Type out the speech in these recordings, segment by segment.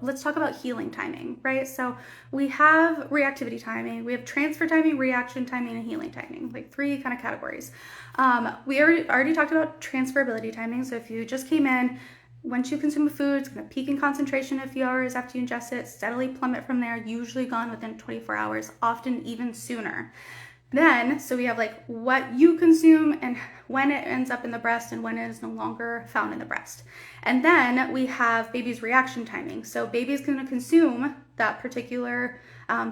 let's talk about healing timing, right? So we have reactivity timing, we have transfer timing, reaction timing, and healing timing, like 3 kind of categories. We already talked about transferability timing. So if you just came in, once you consume a food, it's going to peak in concentration a few hours after you ingest it, steadily plummet from there, usually gone within 24 hours, often even sooner. Then, so we have like what you consume and when it ends up in the breast and when it is no longer found in the breast. And then we have baby's reaction timing. So baby's going to consume that particular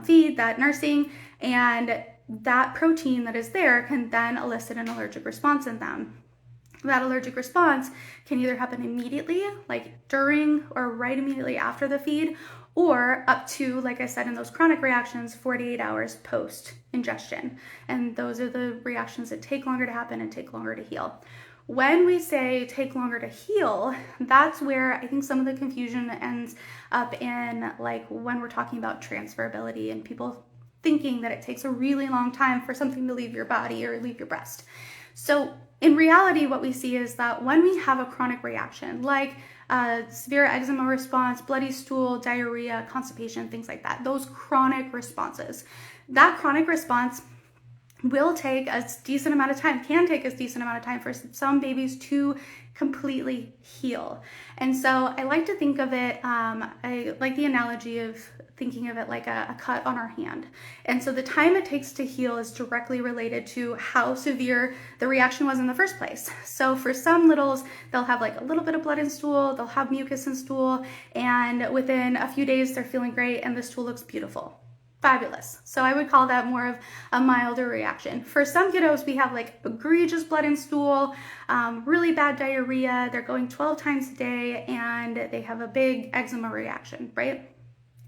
feed, that nursing, and that protein that is there can then elicit an allergic response in them. That allergic response can either happen immediately, like during or right immediately after the feed, or up to, like I said, in those chronic reactions, 48 hours post ingestion. And those are the reactions that take longer to happen and take longer to heal. When we say take longer to heal, that's where I think some of the confusion ends up in, like when we're talking about transferability and people thinking that it takes a really long time for something to leave your body or leave your breast. So in reality, what we see is that when we have a chronic reaction, like severe eczema response, bloody stool, diarrhea, constipation, things like that, those chronic responses, that chronic response will take a decent amount of time, can take a decent amount of time for some babies to completely heal. And so I like to think of it, I like the analogy of thinking of it like a cut on our hand. And so the time it takes to heal is directly related to how severe the reaction was in the first place. So for some littles, they'll have like a little bit of blood in stool, they'll have mucus in stool, and within a few days they're feeling great and the stool looks beautiful. Fabulous. So I would call that more of a milder reaction. For some kiddos, we have like egregious blood in stool, really bad diarrhea, they're going 12 times a day, and they have a big eczema reaction, right?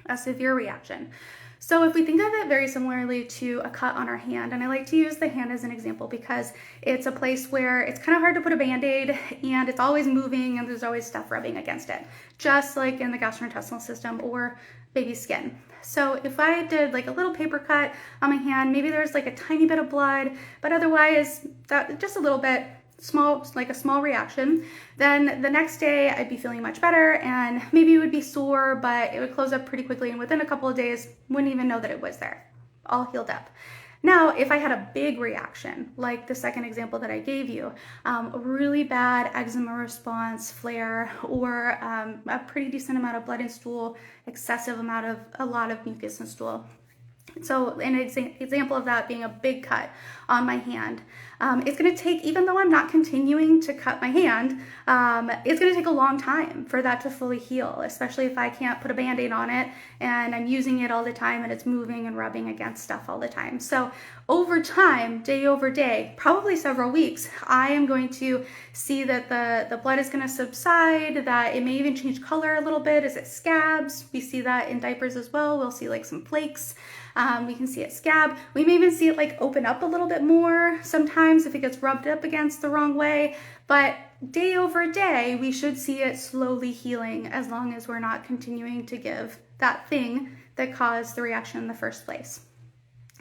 A severe reaction. So if we think of it very similarly to a cut on our hand, and I like to use the hand as an example because it's a place where it's kind of hard to put a band-aid and it's always moving and there's always stuff rubbing against it, just like in the gastrointestinal system or baby skin. So if I did like a little paper cut on my hand, maybe there's like a tiny bit of blood, but otherwise that just a little bit, small, like a small reaction, then the next day I'd be feeling much better and maybe it would be sore, but it would close up pretty quickly and within a couple of days wouldn't even know that it was there, all healed up. Now, if I had a big reaction, like the second example that I gave you, a really bad eczema response, flare, or a pretty decent amount of blood in stool, excessive amount of, a lot of mucus in stool. So an example of that being a big cut on my hand. It's going to take, even though I'm not continuing to cut my hand, it's going to take a long time for that to fully heal, especially if I can't put a band-aid on it and I'm using it all the time and it's moving and rubbing against stuff all the time. So over time, day over day, probably several weeks, I am going to see that the blood is going to subside, that it may even change color a little bit as it scabs. We see that in diapers as well. We'll see like some flakes. We can see it scab. We may even see it like open up a little bit more sometimes if it gets rubbed up against the wrong way. But day over day, we should see it slowly healing as long as we're not continuing to give that thing that caused the reaction in the first place.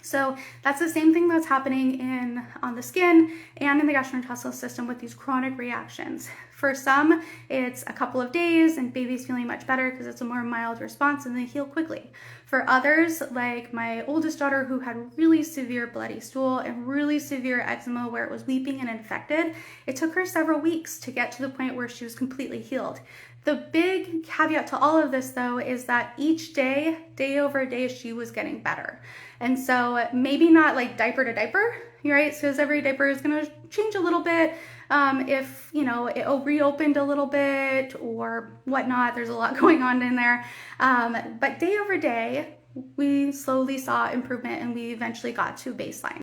So that's the same thing that's happening on the skin and in the gastrointestinal system with these chronic reactions. For some, it's a couple of days and baby's feeling much better because it's a more mild response and they heal quickly. For others, like my oldest daughter who had really severe bloody stool and really severe eczema where it was weeping and infected, it took her several weeks to get to the point where she was completely healed. The big caveat to all of this though is that each day, day over day, she was getting better. And so maybe not like diaper to diaper, right? Because every diaper is going to change a little bit. If, you know, it reopened a little bit or whatnot, there's a lot going on in there. But day over day, we slowly saw improvement and we eventually got to baseline.